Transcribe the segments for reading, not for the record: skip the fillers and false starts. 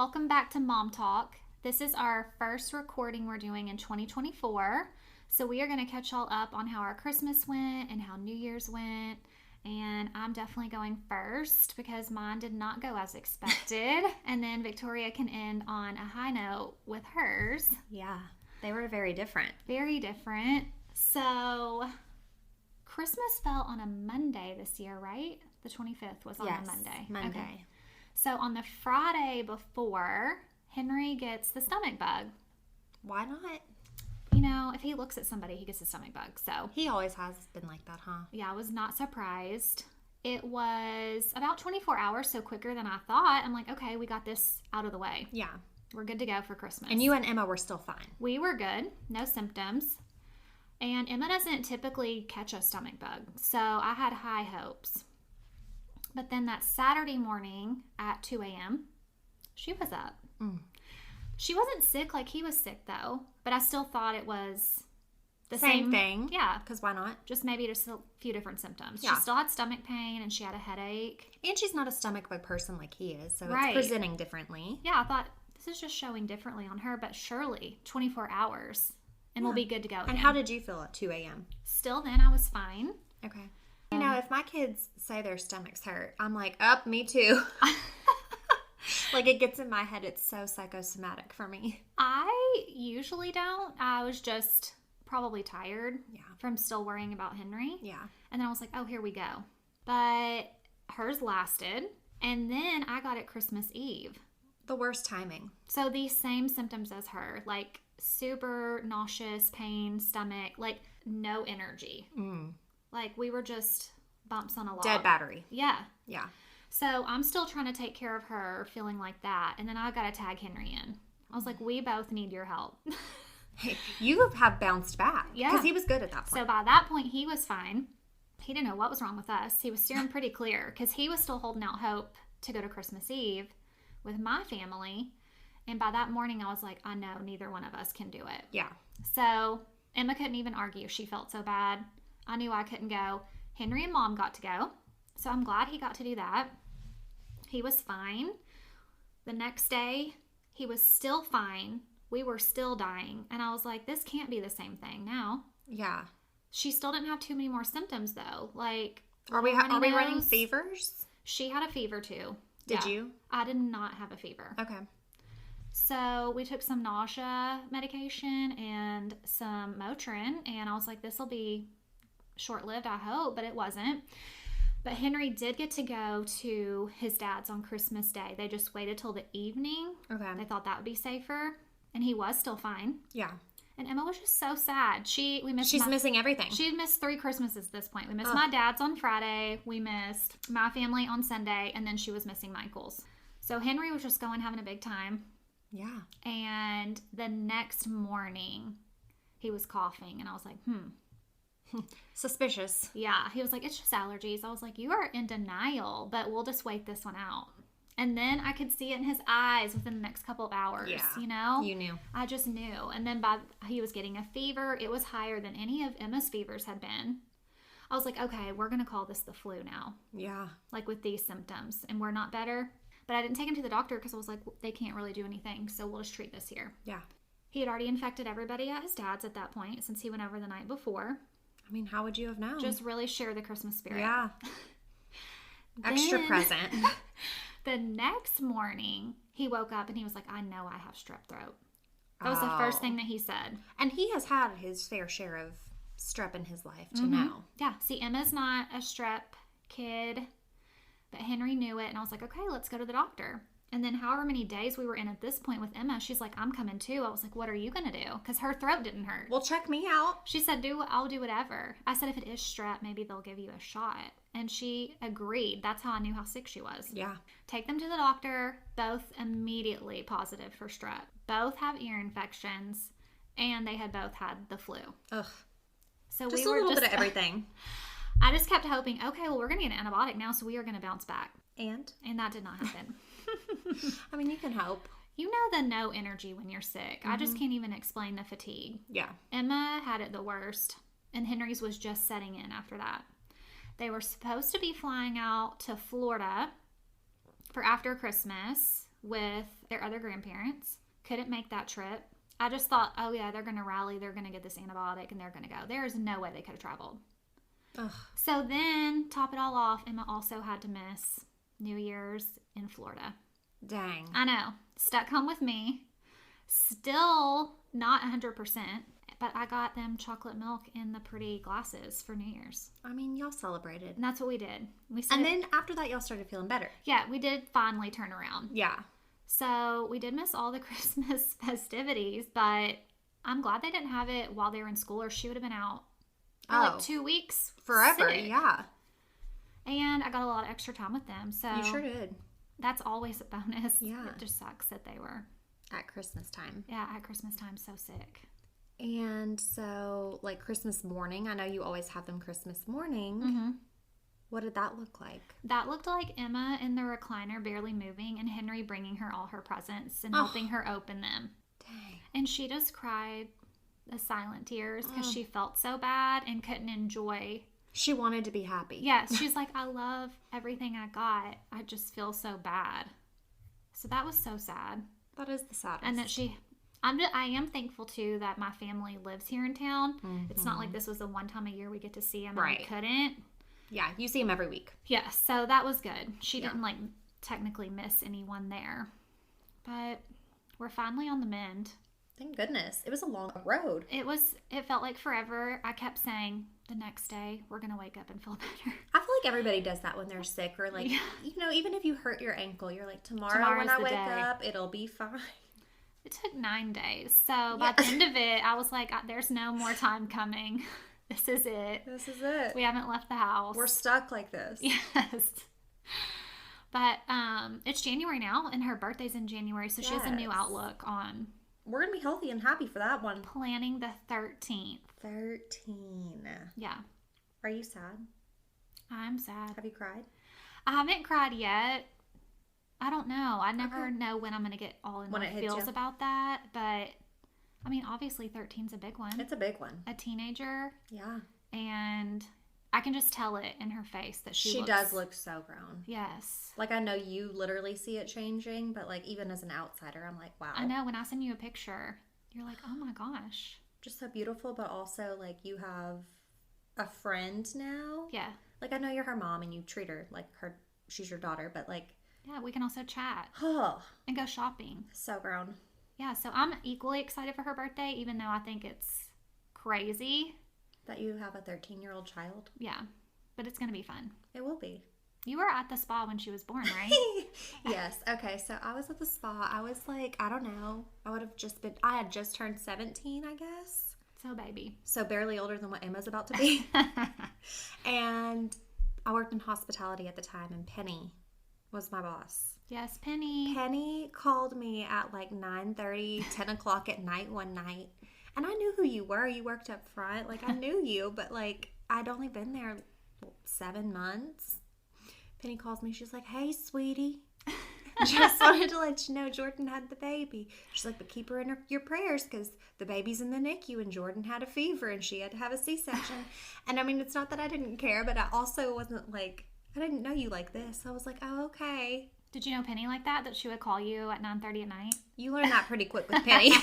welcome back to Mom Talk. This is our first recording we're doing in 2024. So we are going to catch y'all up on how our Christmas went and how New Year's went. And I'm definitely going first because mine did not go as expected. And then Victoria can end on a high note with hers. Yeah, they were very different. Very different. So Christmas fell on a Monday this year, right? The 25th was on a Monday. Monday. Okay. So on the Friday before, Henry gets the stomach bug. Why not? You know, if he looks at somebody, he gets a stomach bug. So He always has been like that, huh? yeah, I was not surprised. It was about 24 hours, so quicker than I thought. I'm like, okay, we got this out of the way. Yeah. We're good to go for Christmas. And you and Emma were still fine. We were good. No symptoms. And Emma doesn't typically catch a stomach bug, so I had high hopes. But then that Saturday morning at 2 a.m., she was up. She wasn't sick like he was sick, though, but I still thought it was the Same thing. Yeah, Because why not? just maybe just a few different symptoms. Yeah. She still had stomach pain and she had a headache. And she's not a stomach bug person like he is, so Right. it's presenting differently. Yeah, I thought this is just showing differently on her, but surely 24 hours and we'll be good to go. And again. how did you feel at 2 a.m.? Still then, I was fine. Okay. You know, if my kids say their stomachs hurt, I'm like, up, me too. Like, it gets in my head. It's so psychosomatic for me. I usually don't. I was just probably tired Yeah. from still worrying about Henry. Yeah. And then I was like, oh, here we go. But hers lasted. And then I got it Christmas Eve. The worst timing. So these same symptoms as her, like super nauseous, pain, stomach, like no energy. Like we were just bumps on a log. Dead battery. Yeah. Yeah. So I'm still trying to take care of her, feeling like that. And then I got to tag Henry in. I was like, we both need your help. Hey, you have bounced back. Yeah. Because he was good at that point. So by that point, he was fine. He didn't know what was wrong with us. He was steering pretty clear because he was still holding out hope to go to Christmas Eve with my family. And by that morning, I was like, I know neither one of us can do it. Yeah. So Emma couldn't even argue. She felt so bad. I knew I couldn't go. Henry and Mom got to go. So I'm glad he got to do that. He was fine. The next day, he was still fine. We were still dying. And I was like, this can't be the same thing now. Yeah. She still didn't have too many more symptoms, though. Like, Are we runny running nose. fevers? She had a fever, too. Did Yeah. you? I did not have a fever. Okay. So we took some nausea medication and some Motrin. And I was like, this will be short-lived, I hope. But it wasn't. But Henry did get to go to his dad's on Christmas Day. They just waited till the evening. Okay. They thought that would be safer. And he was still fine. Yeah. And Emma was just so sad. She's missing everything. She had missed 3 Christmases at this point. We missed my dad's on Friday. We missed my family on Sunday. And then she was missing Michael's. So Henry was just going having a big time. Yeah. And the next morning, he was coughing. And I was like, Suspicious. Yeah, he was like, it's just allergies. I was like, you are in denial, but we'll just wait this one out. And then I could see it in his eyes within the next couple of hours, you know? You knew. I just knew. And then he was getting a fever. It was higher than any of Emma's fevers had been. I was like, okay, we're going to call this the flu now, Yeah. like with these symptoms. And we're not better. But I didn't take him to the doctor because I was like, they can't really do anything, so we'll just treat this here. Yeah. He had already infected everybody at his dad's at that point since he went over the night before. I mean, how would you have known? Just really share the Christmas spirit. yeah. Extra Then- present. The next morning, he woke up and he was like, I know I have strep throat. That was the first thing that he said. And he has had his fair share of strep in his life to Mm-hmm. know. Yeah. See, Emma's not a strep kid, but Henry knew it. And I was like, okay, let's go to the doctor. And then however many days we were in at this point with Emma, she's like, I'm coming too. I was like, what are you going to do? Because her throat didn't hurt. Well, check me out. She said, I'll do whatever. I said, if it is strep, maybe they'll give you a shot. And she agreed. That's how I knew how sick she was. Yeah. Take them to the doctor. Both immediately positive for strep. Both have ear infections. And they had both had the flu. Ugh. So Just we a were little bit of everything. I just kept hoping, okay, well, we're going to get an antibiotic now, so we are going to bounce back. And? And that did not happen. I mean, you can hope. You know the no energy when you're sick. I just can't even explain the fatigue. Yeah. Emma had it the worst, and Henry's was just setting in after that. They were supposed to be flying out to Florida for after Christmas with their other grandparents. Couldn't make that trip. I just thought, oh yeah, they're going to rally. They're going to get this antibiotic and they're going to go. There is no way they could have traveled. Ugh. So then, top it all off, Emma also had to miss New Year's in Florida. Dang. I know. Stuck home with me. Still not 100%, but I got them chocolate milk in the pretty glasses for New Year's. I mean, y'all celebrated. And that's what we did. And then after that, y'all started feeling better. Yeah, we did finally turn around. Yeah. So we did miss all the Christmas festivities, but I'm glad they didn't have it while they were in school, or she would have been out for like 2 weeks. Forever, sick. yeah. And I got a lot of extra time with them. So You sure did. That's always a bonus. Yeah. It just sucks that they were, At Christmas time. yeah, at Christmas time, so sick. And so, like, Christmas morning, I know you always have them Christmas morning. Mm-hmm. What did that look like? That looked like Emma in the recliner barely moving and Henry bringing her all her presents and helping her open them. Dang. And she just cried the silent tears because she felt so bad and couldn't enjoy. She wanted to be happy. Yes, she's like, I love everything I got. I just feel so bad. So that was so sad. That is the saddest. And that I am thankful too that my family lives here in town. It's not like this was the one time a year we get to see them and we couldn't. Yeah, you see him every week. Yeah, so that was good. She didn't like technically miss anyone there. But we're finally on the mend. Thank goodness. It was a long road. It felt like forever. I kept saying the next day we're going to wake up and feel better. I feel like everybody does that when they're sick, or like, you know, even if you hurt your ankle, you're like, tomorrow when I wake up, it'll be fine. It took 9 days. So by the end of it, I was like, there's no more time coming. This is it. This is it. We haven't left the house. We're stuck like this. Yes. But it's January now, and her birthday's in January, so she has a new outlook on. We're going to be healthy and happy for that one. Planning the 13th. 13. Yeah. Are you sad? I'm sad. Have you cried? I haven't cried yet. I don't know. I never know when I'm going to get all in my feels about that. But, I mean, obviously 13's a big one. It's a big one. A teenager. Yeah. And I can just tell it in her face that she does look so grown. Yes. Like, I know you literally see it changing, but, like, even as an outsider, I'm like, wow. I know. When I send you a picture, you're like, oh, my gosh. Just so beautiful, but also, like, you have a friend now. Yeah. Like, I know you're her mom and you treat her like she's your daughter, but, like... Yeah, we can also chat. Oh. And go shopping. So grown. Yeah, so I'm equally excited for her birthday, even though I think it's crazy. That you have a 13-year-old child? Yeah, but it's going to be fun. It will be. You were at the spa when she was born, right? Yes. Okay, so I was at the spa. I was like, I don't know. I had just turned 17, I guess. So baby. So barely older than what Emma's about to be. And I worked in hospitality at the time, and Penny was my boss. Yes, Penny. Penny called me at like 9:30, 10 o'clock at night one night. And I knew who you were. You worked up front. Like, I knew you, but, like, I'd only been there 7 months. Penny calls me. She's like, hey, sweetie. Just wanted to let you know Jordan had the baby. She's like, but keep her in your prayers because the baby's in the NICU and Jordan had a fever and she had to have a C-section. And, I mean, it's not that I didn't care, but I also wasn't, like, I didn't know you like this. I was like, oh, okay. Did you know Penny like that she would call you at 9:30 at night? You learned that pretty quick with Penny.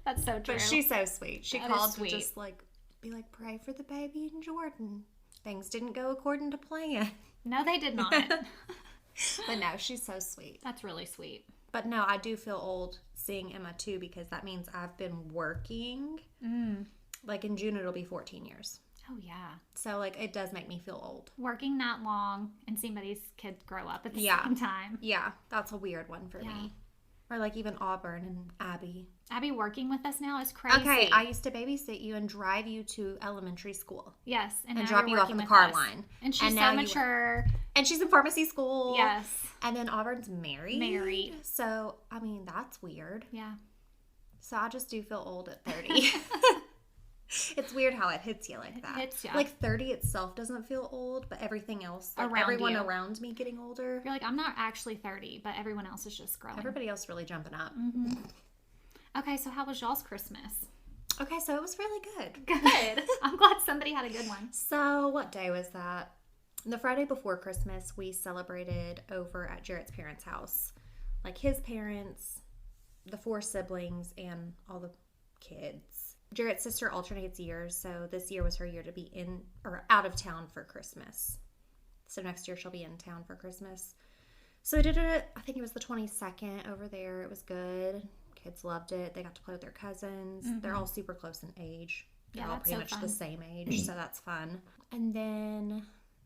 That's so true. But she's so sweet. She called to just like be like, pray for the baby and Jordan. Things didn't go according to plan. No, they did not. But no, she's so sweet. That's really sweet. But no, I do feel old seeing Emma too because that means I've been working. Like in June, it'll be 14 years. Oh, yeah. So like it does make me feel old. Working that long and seeing somebody's kids grow up at the same time. Yeah, that's a weird one for me. Or like even Auburn and Abby. Abby working with us now is crazy. Okay, I used to babysit you and drive you to elementary school. Yes. And drop you off in the car line. And she's so mature. And she's in pharmacy school. Yes. And then Auburn's married. So, I mean, that's weird. Yeah. So I just do feel old at 30. It's weird how it hits you like that. It hits you. Like 30 itself doesn't feel old, but everything else, like everyone around me getting older. You're like, I'm not actually 30, but everyone else is just growing. Everybody else really jumping up. Mm-hmm. Okay, so how was y'all's Christmas? Okay, so it was really good. Good. I'm glad somebody had a good one. So what day was that? The Friday before Christmas, we celebrated over at Jarrett's parents' house. Like his parents, the 4 siblings, and all the kids. Jarrett's sister alternates years, so this year was her year to be in or out of town for Christmas. So next year she'll be in town for Christmas. So we did it, I think it was the 22nd over there. It was good. Kids loved it. They got to play with their cousins. They're all super close in age. They're all pretty much the same age, so that's fun. And then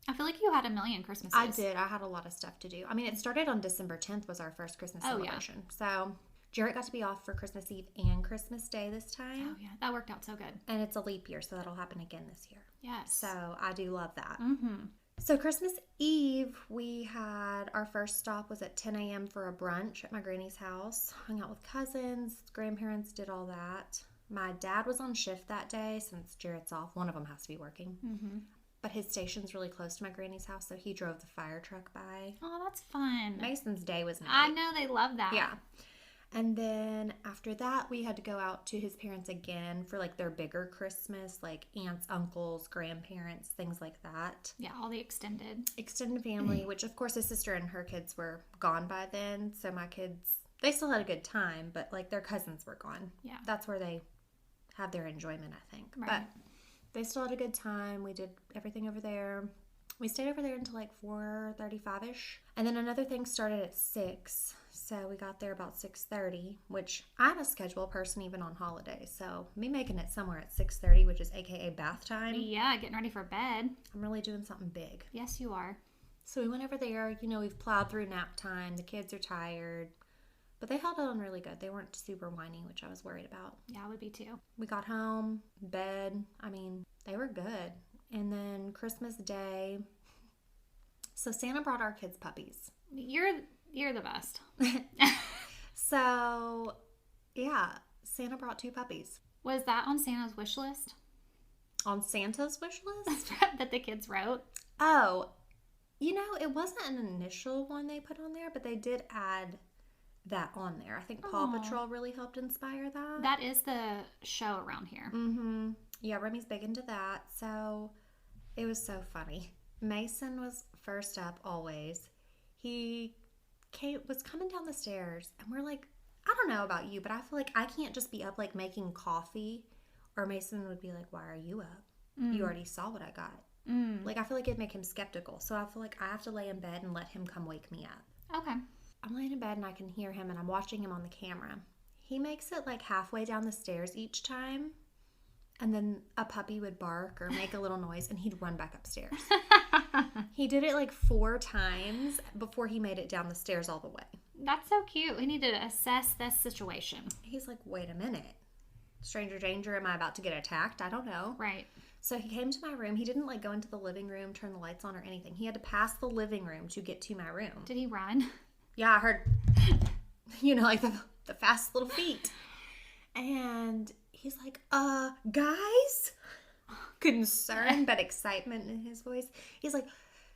I feel like you had a million Christmases. I did. I had a lot of stuff to do. I mean, it started on December 10th was our first Christmas celebration. So Jarrett got to be off for Christmas Eve and Christmas Day this time. Oh, yeah. That worked out so good. And it's a leap year, so that'll happen again this year. Yes. So I do love that. Mm-hmm. So Christmas Eve, we had our first stop was at 10 a.m. for a brunch at my granny's house. Hung out with cousins, grandparents, did all that. My dad was on shift that day since Jarrett's off. One of them has to be working. Mm-hmm. But his station's really close to my granny's house, so he drove the fire truck by. Oh, that's fun. Mason's day was nice. I know they love that. Yeah. And then after that, we had to go out to his parents again for like their bigger Christmas, like aunts, uncles, grandparents, things like that. Yeah, all the extended Family, which of course his sister and her kids were gone by then. So my kids, they still had a good time, but like their cousins were gone. Yeah. That's where they have their enjoyment, I think. Right. But they still had a good time. We did everything over there. We stayed over there until like 4:35ish. And then another thing started at 6. So we got there about 6:30, which I'm a schedule person even on holidays. So me making it somewhere at 6:30, which is AKA bath time. Yeah, getting ready for bed. I'm really doing something big. Yes, you are. So we went over there. You know, we've plowed through nap time. The kids are tired. But they held on really good. They weren't super whiny, which I was worried about. Yeah, I would be too. We got home, bed. I mean, they were good. And then Christmas Day. So Santa brought our kids puppies. You're the best. So, yeah, Santa brought 2 puppies. Was that on Santa's wish list On Santa's wish list? that the kids wrote? Oh, you know, it wasn't an initial one they put on there, but they did add that on there. I think Paw Aw. Patrol really helped inspire that. That is the show around here. Mm-hmm. Yeah, Remy's big into that. So it was so funny. Mason was first up always. He was coming down the stairs, and we're like, I don't know about you, but I feel like I can't just be up like making coffee, or Mason would be like, why are you up? You already saw what I got. Like, I feel like it'd make him skeptical. So I feel like I have to lay in bed and let him come wake me up. Okay. I'm laying in bed and I can hear him, and I'm watching him on the camera. He makes it like halfway down the stairs each time, and then a puppy would bark or make a little noise, and he'd run back upstairs. He did it like 4 times before he made it down the stairs all the way. That's so cute. We need to assess this situation. He's like, wait a minute. Stranger danger, am I about to get attacked? I don't know. Right. So he came to my room. He didn't like go into the living room, turn the lights on or anything. He had to pass the living room to get to my room. Did he run? Yeah, I heard, like the fast little feet. And he's like, guys? Concern but excitement in his voice. He's like,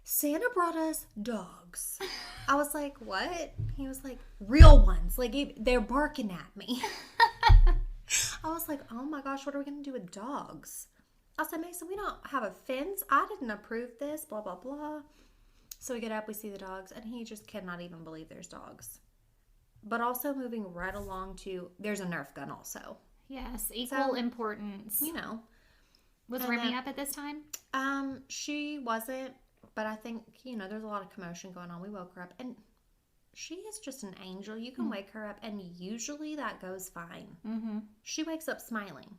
Santa brought us dogs. I was like, what? He was like, real ones. Like, they're barking at me. I was like, oh my gosh, what are we going to do with dogs? I said, Mason, we don't have a fence. I didn't approve this, blah, blah, blah. So we get up, we see the dogs, and he just cannot even believe there's dogs. But also moving right along to, there's a Nerf gun also. Yes, equal importance. You know. Was and Remy then- up at this time? She wasn't, but I think, there's a lot of commotion going on. We woke her up, and she is just an angel. You can wake her up, and usually that goes fine. Mm-hmm. She wakes up smiling.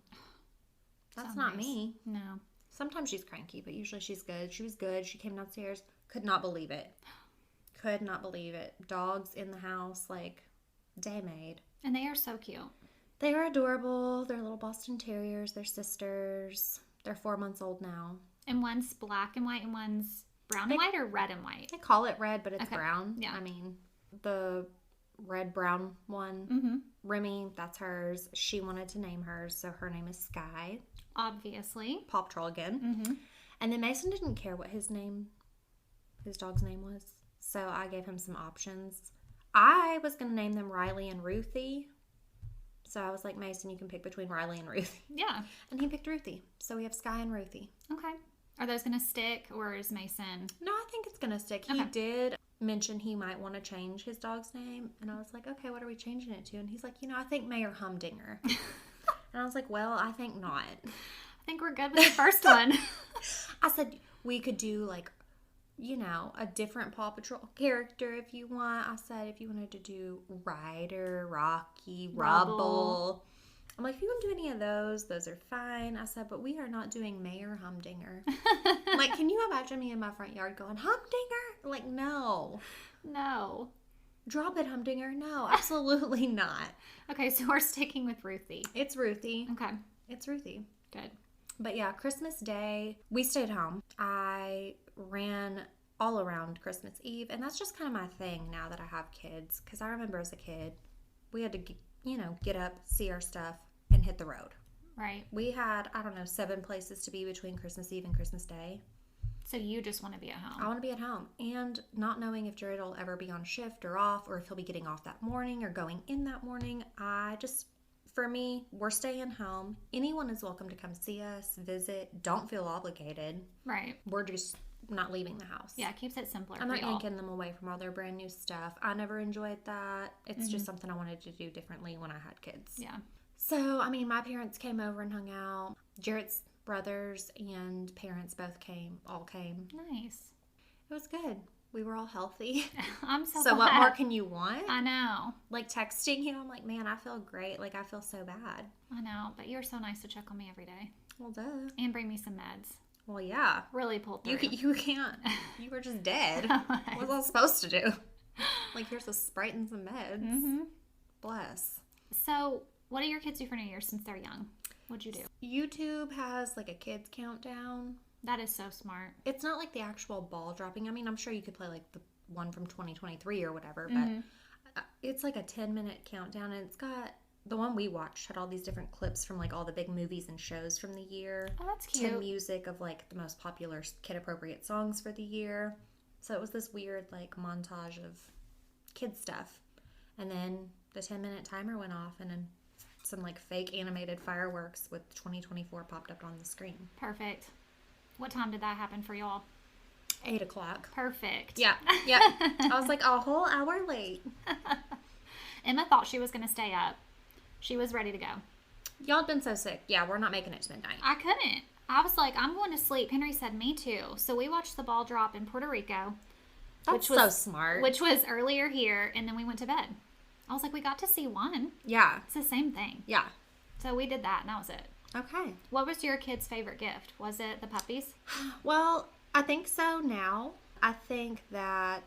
That's So not nice. me. No. Sometimes she's cranky, but usually she's good. She was good. She came downstairs. Could not believe it. Could not believe it. Dogs in the house, like, day made. And they are so cute. They are adorable. They're little Boston Terriers. They're sisters. They're 4 months old now. And one's black and white and one's brown and white or red and white? They call it red, but it's Okay. brown. Yeah. I mean, the red-brown one, Mm-hmm. Remy, that's hers. She wanted to name hers, so her name is Sky. Obviously. Paw Patrol again. Mm-hmm. And then Mason didn't care what his dog's name was. So I gave him some options. I was going to name them Riley and Ruthie. So I was like, Mason, you can pick between Riley and Ruthie. Yeah. And he picked Ruthie. So we have Sky and Ruthie. Okay. Are those going to stick, or is Mason? No, I think it's gonna stick. He Okay. did mention he might want to change his dog's name, and I was like, okay, what are we changing it to? And he's like, I think Mayor Humdinger. And I was like, well, I think not. I think we're good with the first one. I said we could do like, a different Paw Patrol character if you want. I said if you wanted to do Ryder, Rocky, Rubble. I'm like, if you want to do any of those are fine. I said, but we are not doing Mayor Humdinger. Like, can you imagine me in my front yard going, Humdinger? Like, no. No. Drop it, Humdinger. No, absolutely not. Okay, so we're sticking with Ruthie. It's Ruthie. Okay, It's Ruthie. good. But yeah, Christmas Day, we stayed home. I ran all around Christmas Eve, and that's just kind of my thing now that I have kids. Because I remember as a kid, we had to, get up, see our stuff, and hit the road. Right. We had, 7 places to be between Christmas Eve and Christmas Day. So you just want to be at home. I want to be at home. And not knowing if Jared will ever be on shift or off, or if he'll be getting off that morning or going in that morning, for me, we're staying home. Anyone is welcome to come see us, visit. Don't feel obligated. Right. We're just not leaving the house. Yeah, it keeps it simpler I'm for not y'all. yanking them away from all their brand new stuff. I never enjoyed that. It's just something I wanted to do differently when I had kids. Yeah. So, my parents came over and hung out. Jared's brothers and parents all came. Nice. It was good. We were all healthy. I'm so So what glad. more can you want? I know. Like texting you, I'm like, man, I feel great. Like, I feel so bad. I know. But you're so nice to check on me every day. Well, duh. And bring me some meds. Well, yeah. Really pulled through. You can't. You were just dead. What was I supposed to do? Like, here's a Sprite and some meds. Mm-hmm. Bless. So, what do your kids do for New Year's since they're young? What'd you do? YouTube has like a kids countdown. That is so smart. It's not like the actual ball dropping. I'm sure you could play like the one from 2023 or whatever, Mhm. but it's like a 10-minute countdown, and it's got the one we watched had all these different clips from like all the big movies and shows from the year. Oh, that's To cute. music of like the most popular kid appropriate songs for the year. So it was this weird like montage of kid stuff. And then the 10-minute timer went off, and then some like fake animated fireworks with 2024 popped up on the screen. Perfect. What time did that happen for y'all? 8 o'clock. Perfect. Yeah. I was like a whole hour late. Emma thought she was going to stay up. She was ready to go. Y'all had been so sick. Yeah, we're not making it to midnight. I couldn't. I was like, I'm going to sleep. Henry said, me too. So we watched the ball drop in Puerto Rico, That's which was so smart. which was earlier here, and then we went to bed. I was like, we got to see one. Yeah. It's the same thing. Yeah. So we did that, and that was it. Okay. What was your kid's favorite gift? Was it the puppies? Well, I think so now. I think that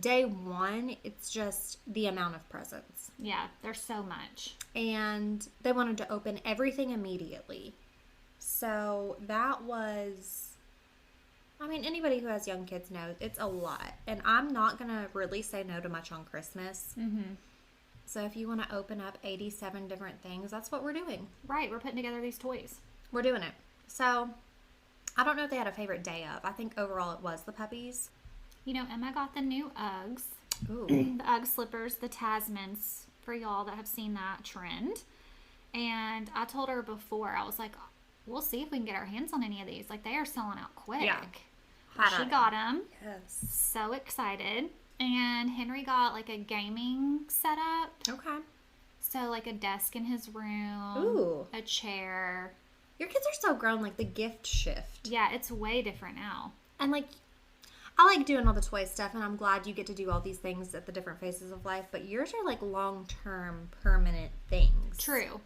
day one, it's just the amount of presents. Yeah, there's so much. And they wanted to open everything immediately. So that was, anybody who has young kids knows it's a lot. And I'm not going to really say no to much on Christmas. Mm-hmm. So if you want to open up 87 different things, that's what we're doing. Right, we're putting together these toys. We're doing it. So I don't know if they had a favorite day of. I think overall it was the puppies. You know, Emma got the new Uggs. Ooh. The Ugg slippers, the Tasmans, for y'all that have seen that trend. And I told her before, I was like, we'll see if we can get our hands on any of these. Like, they are selling out quick. Yeah. But she got them. Yes. So excited. And Henry got like a gaming setup. Okay. So like a desk in his room. Ooh. A chair. Your kids are so grown, like the gift shift. Yeah, it's way different now. And like, I like doing all the toy stuff, and I'm glad you get to do all these things at the different phases of life, but yours are like long-term permanent things. True.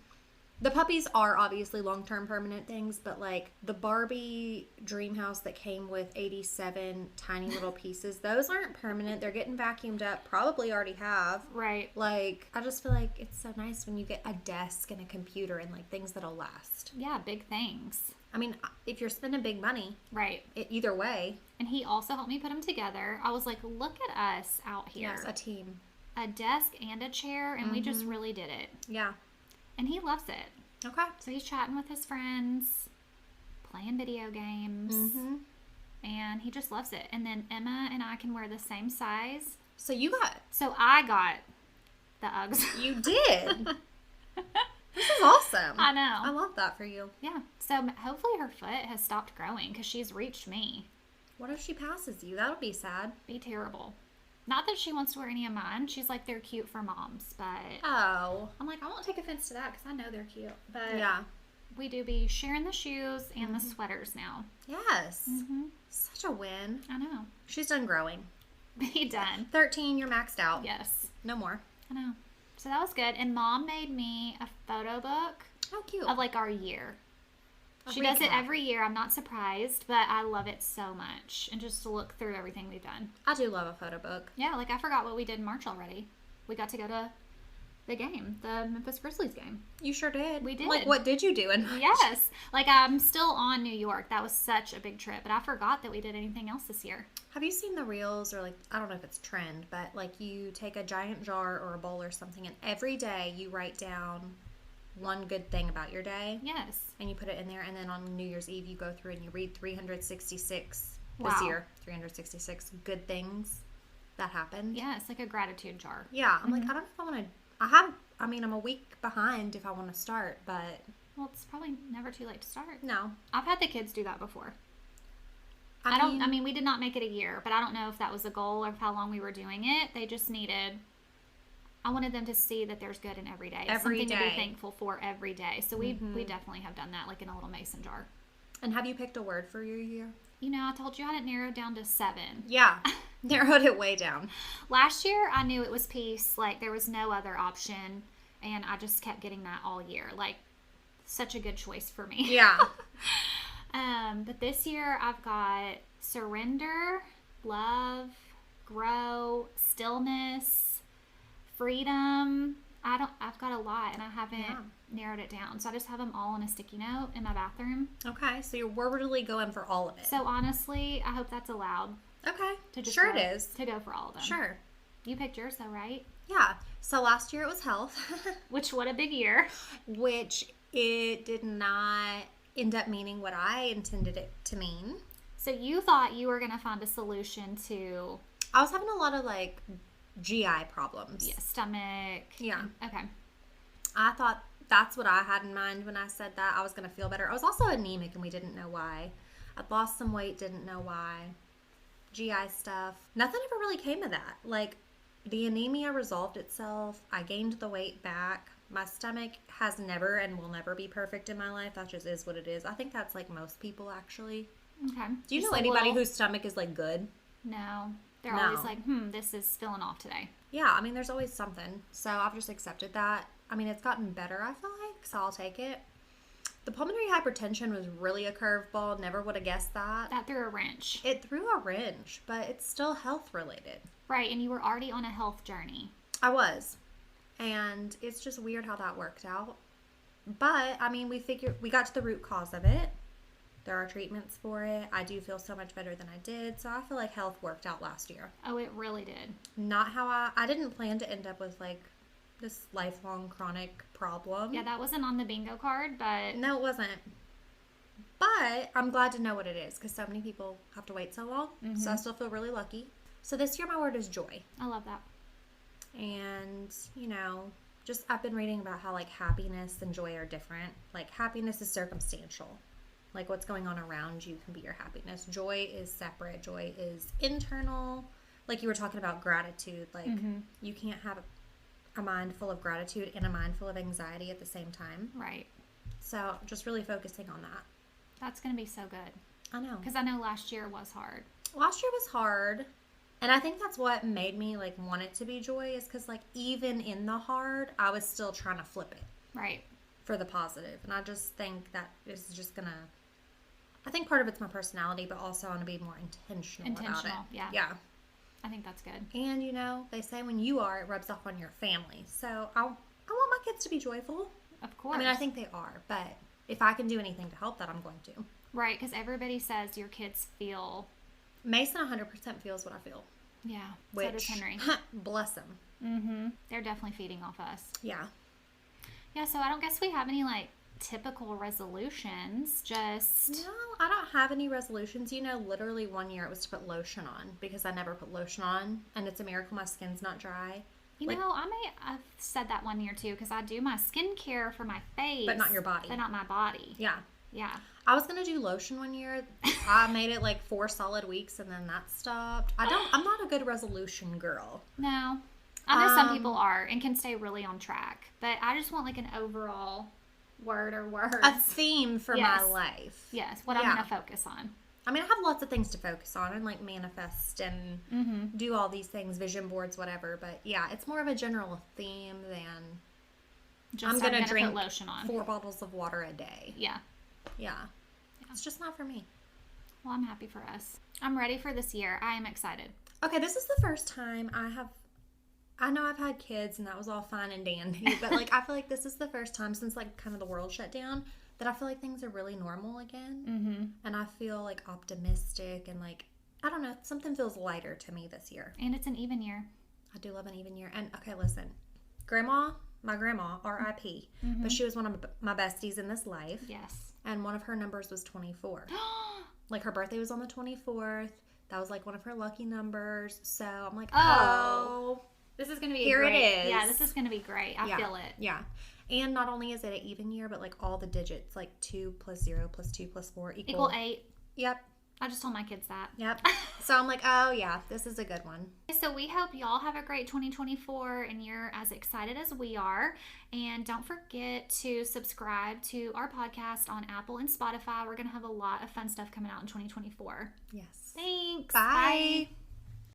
The puppies are obviously long-term permanent things, but like the Barbie dream house that came with 87 tiny little pieces, those aren't permanent. They're getting vacuumed up, probably already have. Right. Like, I just feel like it's so nice when you get a desk and a computer and like things that'll last. Yeah, big things. If you're spending big money, Right. either way. And he also helped me put them together. I was like, look at us out here. Yes, a team. A desk and a chair, and we just really did it. Yeah. And he loves it. Okay. So he's chatting with his friends, playing video games, Mm-hmm. and he just loves it. And then Emma and I can wear the same size. So you got, So I got the Uggs. you did. This is awesome. I know. I love that for you. Yeah. So hopefully her foot has stopped growing because she's reached me. What if she passes you? That'll be sad. Be terrible. Not that she wants to wear any of mine. She's like, they're cute for moms. But Oh. I'm like, I won't take offense to that because I know they're cute. But Yeah. we do be sharing the shoes and the sweaters now. Yes. Mm-hmm. Such a win. I know. She's done growing. Be done. 13, you're maxed out. Yes. No more. I know. So that was good. And Mom made me a photo book How cute. of like our year. A She does it recap. every year. I'm not surprised, but I love it so much. And just to look through everything we've done. I do love a photo book. Yeah, like I forgot what we did in March already. We got to go to the game, the Memphis Grizzlies game. You sure did. We did. Like, what did you do? Yes. Like I'm still on New York. That was such a big trip, but I forgot that we did anything else this year. Have you seen the reels or like, I don't know if it's trend, but like you take a giant jar or a bowl or something and every day you write down one good thing about your day Yes. and you put it in there, and then on New Year's Eve you go through and you read 366 Wow. this year, 366 good things that happened. Yeah, it's like a gratitude jar. Yeah, I'm like, I don't know if I want to. I'm a week behind if I want to start, but Well, it's probably never too late to start. no. I've had the kids do that before. I I mean, we did not make it a year, but I don't know if that was a goal or how long we were doing it. They just needed. I wanted them to see that there's good in every day. It's Every something to day. be thankful for every day. So we definitely have done that, like in a little mason jar. And have you picked a word for your year? You know, I told you I had it narrowed down to 7. Yeah, narrowed it way down. Last year, I knew it was peace. Like there was no other option, and I just kept getting that all year. Like such a good choice for me. Yeah. But this year I've got surrender, love, grow, stillness, freedom. I've got a lot and I haven't narrowed it down. So I just have them all on a sticky note in my bathroom. Okay, so we're really going for all of it. So honestly, I hope that's allowed Okay, to just sure go, it is. to go for all of them. Sure. You picked yours though, right? Yeah. So last year it was health, Which what a big year. which it did not end up meaning what I intended it to mean. So you thought you were gonna find a solution to I was having a lot of like GI problems. stomach. Yeah. Okay. I thought that's what I had in mind when I said that. I was going to feel better. I was also anemic and we didn't know why. I'd lost some weight, didn't know why. GI stuff. Nothing ever really came of that. Like the anemia resolved itself. I gained the weight back. My stomach has never and will never be perfect in my life. That just is what it is. I think that's like most people actually. Okay. Do you Just know a anybody little- whose stomach is like good? No. They're No. always like, this is filling off today. Yeah, I mean, there's always something. So I've just accepted that. I mean, it's gotten better, I feel like, so I'll take it. The pulmonary hypertension was really a curveball. Never would have guessed that. That threw a wrench. It threw a wrench, but it's still health related. Right, and you were already on a health journey. I was. And it's just weird how that worked out. But, I mean, we got to the root cause of it. There are treatments for it. I do feel so much better than I did. So I feel like health worked out last year. Oh, it really did. Not how I didn't plan to end up with like this lifelong chronic problem. Yeah, that wasn't on the bingo card, but No, it wasn't. But I'm glad to know what it is because so many people have to wait so long. So I still feel really lucky. So this year my word is joy. I love that. And, you know, just I've been reading about how like happiness and joy are different. Like happiness is circumstantial. Like what's going on around you can be your happiness. Joy is separate. Joy is internal. Like you were talking about gratitude. Like you can't have a mind full of gratitude and a mind full of anxiety at the same time. Right. So just really focusing on that. That's going to be so good. I know. Because I know last year was hard. Last year was hard. And I think that's what made me like want it to be joy is because like even in the hard, I was still trying to flip it Right. for the positive. And I just think that is just going to, I think part of it's my personality, but also I want to be more intentional about it. Intentional, yeah. Yeah. I think that's good. And you know, they say when you are, it rubs off on your family. So I want my kids to be joyful. Of course. I mean, I think they are, but if I can do anything to help that, I'm going to. Right, because everybody says your kids feel. Mason 100% feels what I feel. Yeah. Which, so does Henry. bless him. Mm-hmm. They're definitely feeding off us. Yeah. Yeah, so I don't guess we have any like typical resolutions. Just No, I don't have any resolutions. You know, literally one year it was to put lotion on because I never put lotion on, and it's a miracle my skin's not dry. You Like- know, I may have said that one year too because I do my skincare for my face, But not your body. but not my body. Yeah. Yeah. I was gonna do lotion one year. I made it like 4 solid weeks and then that stopped. I'm not a good resolution girl. No, I know some people are and can stay really on track, but I just want like an overall word or words. A theme for my Yes. life. Yes, what I'm Yeah. going to focus on. I mean, I have lots of things to focus on and like manifest and do all these things, vision boards, whatever. But yeah, it's more of a general theme than Just I'm gonna put drink lotion on. 4 bottles of water a day. Yeah. Yeah. It's just not for me. Well, I'm happy for us. I'm ready for this year. I am excited. Okay, this is the first time I know I've had kids and that was all fine and dandy, but like I feel like this is the first time since like kind of the world shut down that I feel like things are really normal again. Mm-hmm. And I feel like optimistic and like, I don't know, something feels lighter to me this year. And it's an even year. I do love an even year. And okay, listen, my grandma, R.I.P., but she was one of my besties in this life. Yes. And one of her numbers was 24. Like her birthday was on the 24th. That was like one of her lucky numbers. So I'm like, oh. This is going to be Here it great. is. Yeah, this is going to be great. I Yeah. feel it. Yeah. And not only is it an even year, but like all the digits, like 2 plus 0 plus 2 plus 4 Equal 8. Yep. I just told my kids that. Yep. So I'm like, oh yeah, this is a good one. So we hope y'all have a great 2024 and you're as excited as we are. And don't forget to subscribe to our podcast on Apple and Spotify. We're going to have a lot of fun stuff coming out in 2024. Yes. Thanks. Bye.